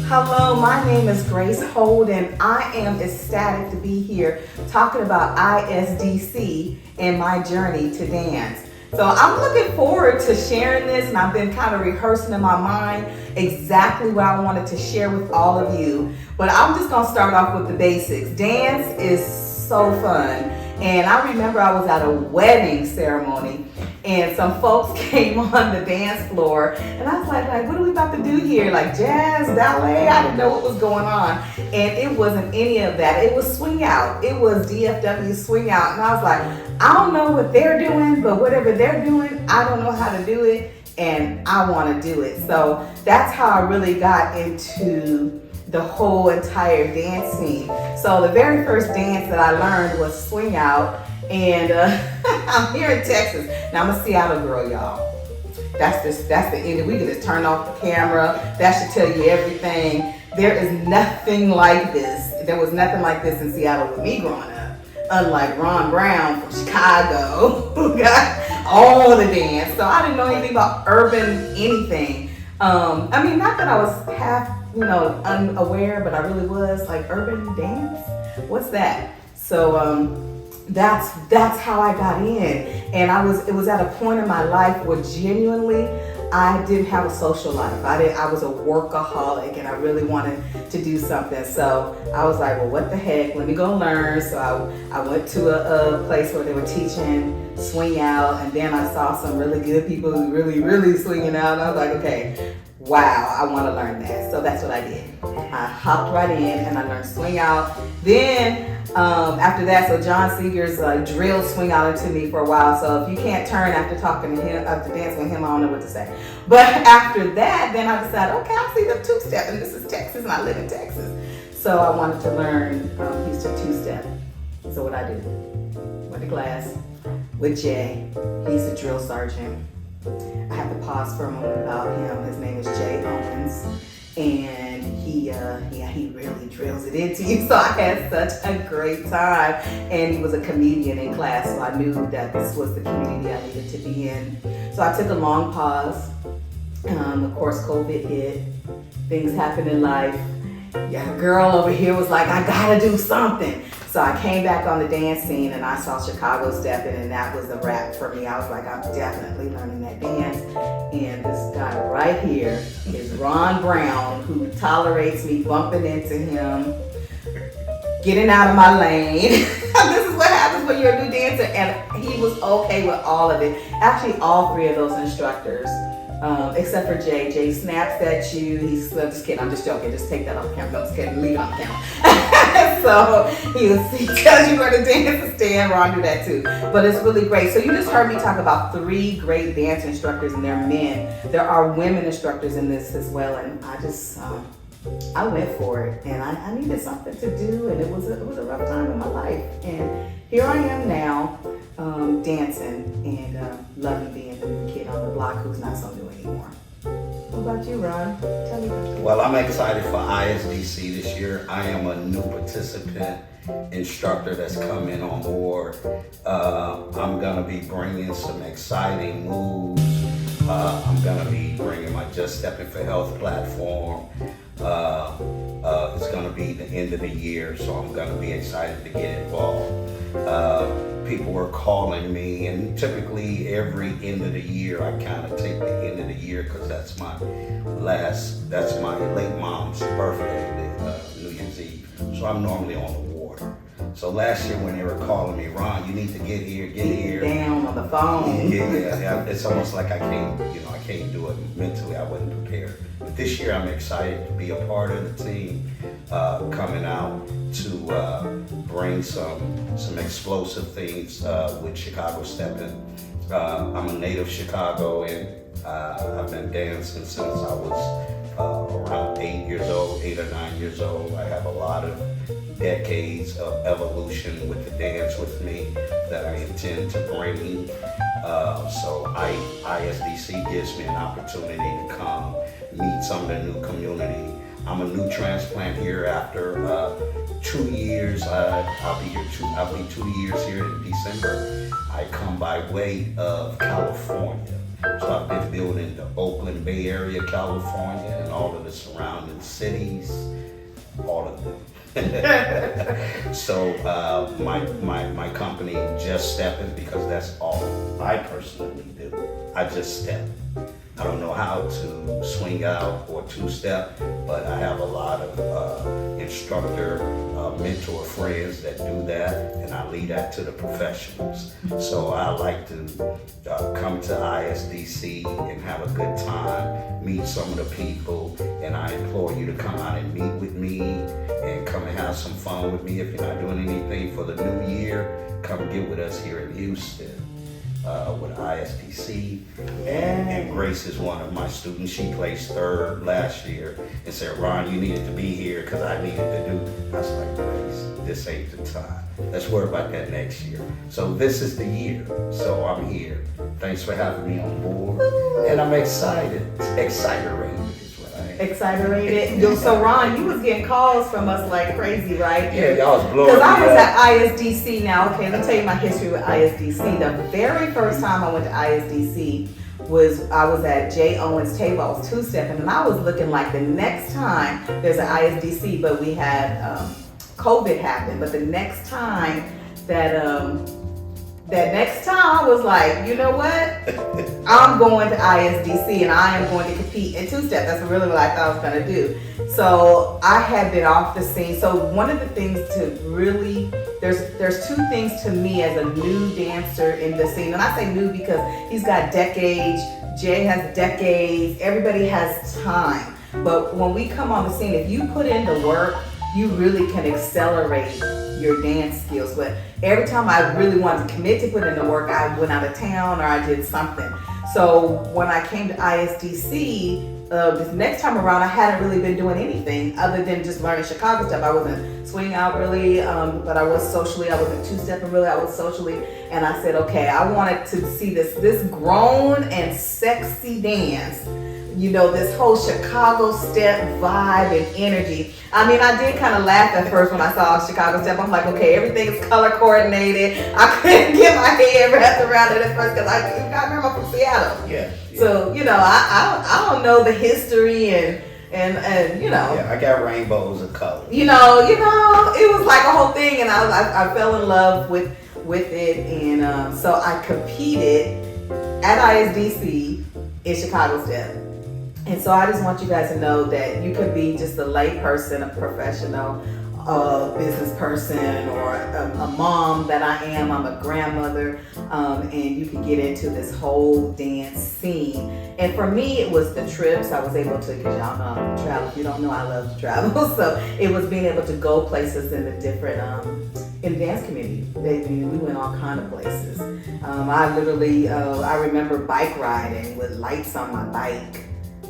Hello, my name is Grace Holden. I am ecstatic to be here talking about ISDC and my journey to dance. So I'm looking forward to sharing this, and I've been kind of rehearsing in my mind exactly what I wanted to share with all of you. But I'm just gonna start off with the basics. Dance is so fun. And I remember I was at a wedding ceremony and some folks came on the dance floor and I was like, what are we about to do here? Like jazz, ballet? I didn't know what was going on. And it wasn't any of that. It was swing out. It was DFW swing out. And I was like, I don't know what they're doing, but whatever they're doing, I don't know how to do it and I want to do it. So that's how I really got into the whole entire dance scene. So the very first dance that I learned was swing out, and I'm here in Texas. Now I'm a Seattle girl, y'all. That's the end. We can just turn off the camera. That should tell you everything. There is nothing like this. There was nothing like this in Seattle with me growing up. Unlike Ron Brown from Chicago, who got all the dance. So I didn't know anything about urban anything. I mean, not that I was half unaware, but I really was like urban dance. What's that? So that's how I got in, and it was at a point in my life where genuinely I didn't have a social life. I was a workaholic, and I really wanted to do something. So I was like, well, what the heck? Let me go learn. So I went to a place where they were teaching swing out, and then I saw some really good people who really swinging out, and I was like, okay. Wow, I want to learn that. So that's what I did. I hopped right in and I learned swing out. Then after that, so John Seeger's drilled swing out into me for a while. So if you can't turn after talking to him, after dancing with him, I don't know what to say. But after that, then I decided, okay, I see them two-step, and this is Texas, and I live in Texas. So I wanted to learn Houston two-step. So what I did, went to class with Jay. He's a drill sergeant. I have to pause for a moment about him. His name is Jay Owens, and he really drills it into you. So I had such a great time, and he was a comedian in class, so I knew that this was the community I needed to be in. So I took a long pause. Of course, COVID hit. Things happened in life. Yeah, a girl over here was like, I gotta do something. So I came back on the dance scene and I saw Chicago stepping, and that was a wrap for me. I was like, I'm definitely learning that dance. And this guy right here is Ron Brown, who tolerates me bumping into him, getting out of my lane. This is what happens when you're a new dancer. And he was okay with all of it. Actually, all three of those instructors. Except for Jay. Jay snaps at you. I'm just kidding. I'm just joking. Just take that off camera. No, just kidding. Leave it on camera. So he tells you where to dance and stand. Ron do that too. But it's really great. So you just heard me talk about 3 great dance instructors, and they're men. There are women instructors in this as well, and I just I went for it, and I needed something to do, and it was a rough time in my life, and here I am now. Dancing and loving being the new kid on the block who's not so new anymore. What about you, Ron? Tell me about you. Well, I'm excited for ISDC this year. I am a new participant instructor that's coming on board. I'm going to be bringing some exciting moves. I'm going to be bringing my Just Stepping for Health platform. It's going to be the end of the year, so I'm going to be excited to get involved. People were calling me, and typically every end of the year I kind of take the end of the year because that's my late mom's birthday, New Year's Eve. So I'm normally on the water. So last year when they were calling me, Ron, you need to get here. Down on the phone. Yeah. It's almost like I can't do it mentally. I wasn't prepared. But this year I'm excited to be a part of the team, coming out to bring some explosive things with Chicago Stepping. I'm a native Chicago, and I've been dancing since I was around 8 or 9 years old. I have a lot of decades of evolution with the dance with me that I intend to bring. So ISDC gives me an opportunity to come meet some of the new community. I'm a new transplant here after 2 years. I'll be 2 years here in December. I come by way of California. So I've been building the Oakland Bay Area, California, and all of the surrounding cities, all of them. So my company Just Stepping, because that's all I personally do. I just step. I don't know how to swing out or two-step, but I have a lot of instructor, mentor friends that do that, and I lead that to the professionals. So I like to come to ISDC and have a good time, meet some of the people, and I implore you to come out and meet with me and come and have some fun with me. If you're not doing anything for the new year, come get with us here in Houston. With ISDC, and Grace is one of my students. She placed third last year and said, Ron, you needed to be here because I needed to do. I was like, Grace, this ain't the time. Let's worry about that next year. So this is the year. So I'm here. Thanks for having me on board. And I'm excited. Exciterated is what I am. Exciterated. So Ron, you was getting calls from us like crazy, right? Yeah, y'all was blowing me Because I was up. at ISDC now. Okay, let me tell you my history with ISDC. The very first time I went to ISDC I was at Jay Owens' table. I was two-stepping, and I was looking like the next time there's an ISDC, but we had COVID happen. But the next time that next time I was like, you know what? I'm going to ISDC and I am going to compete in two-step. That's really what I thought I was going to do. So I had been off the scene. So one of the things to really, there's two things to me as a new dancer in the scene. And I say new because he's got decades, Jay has decades, everybody has time. But when we come on the scene, if you put in the work, you really can accelerate your dance skills. But every time I really wanted to commit to put in the work, I went out of town or I did something. So when I came to ISDC, this next time around, I hadn't really been doing anything other than just learning Chicago stuff. I wasn't swinging out really, but I was socially. I wasn't two-stepping really. I was socially. And I said, okay, I wanted to see this grown and sexy dance. You know, this whole Chicago step vibe and energy. I mean, I did kind of laugh at first when I saw Chicago step. I'm like, okay, everything is color coordinated. I couldn't get my head wrapped around it at first because I remember I'm from Seattle. Yeah. So, you know, I don't know the history and you know. Yeah, I got rainbows of color. You know, it was like a whole thing, and I fell in love with it, and so I competed at ISDC in Chicago step. And so I just want you guys to know that you could be just a lay person, a professional, business person, or a mom that I am. I'm a grandmother, and you can get into this whole dance scene. And for me, it was the trips. I was able to, because y'all know I travel. If you don't know, I love to travel. So it was being able to go places in the different, in the dance community. We went all kind of places. I literally, I remember bike riding with lights on my bike.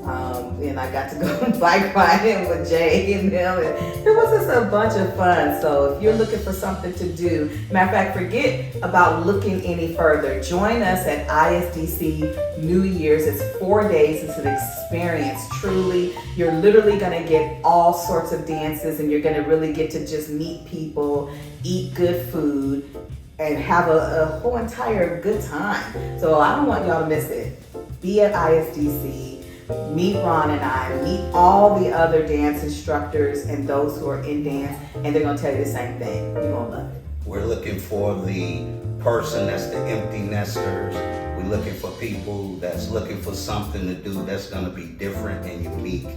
And I got to go bike riding with Jay and them. And it was just a bunch of fun. So if you're looking for something to do, matter of fact, forget about looking any further. Join us at ISDC New Year's. It's 4 days. It's an experience, truly. You're literally going to get all sorts of dances, and you're going to really get to just meet people, eat good food, and have a whole entire good time. So I don't want y'all to miss it. Be at ISDC. Meet Ron and I, meet all the other dance instructors and those who are in dance, and they're gonna tell you the same thing. You're gonna love it. We're looking for the person that's the empty nesters. We're looking for people that's looking for something to do that's gonna be different and unique.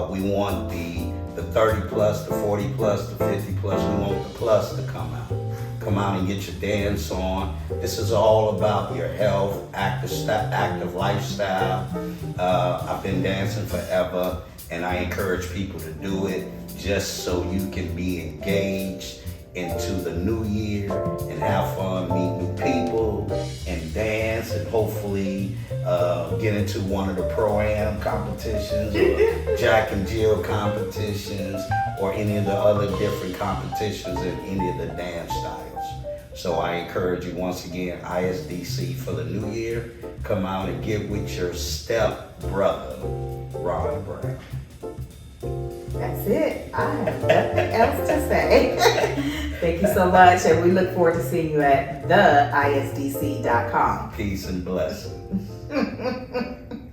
We want the 30 plus, the 40 plus, the 50 plus. We want the plus to come out. Come out and get your dance on. This is all about your health, active lifestyle. I've been dancing forever, and I encourage people to do it just so you can be engaged into the new year and have fun, meet new people, and dance, and hopefully get into one of the Pro-Am competitions or Jack and Jill competitions or any of the other different competitions in any of the dance styles. So I encourage you once again, ISDC for the new year, come out and get with your step brother, Ron Brown. That's it. I have nothing else to say. Thank you so much, and we look forward to seeing you at theisdc.com. Peace and blessings.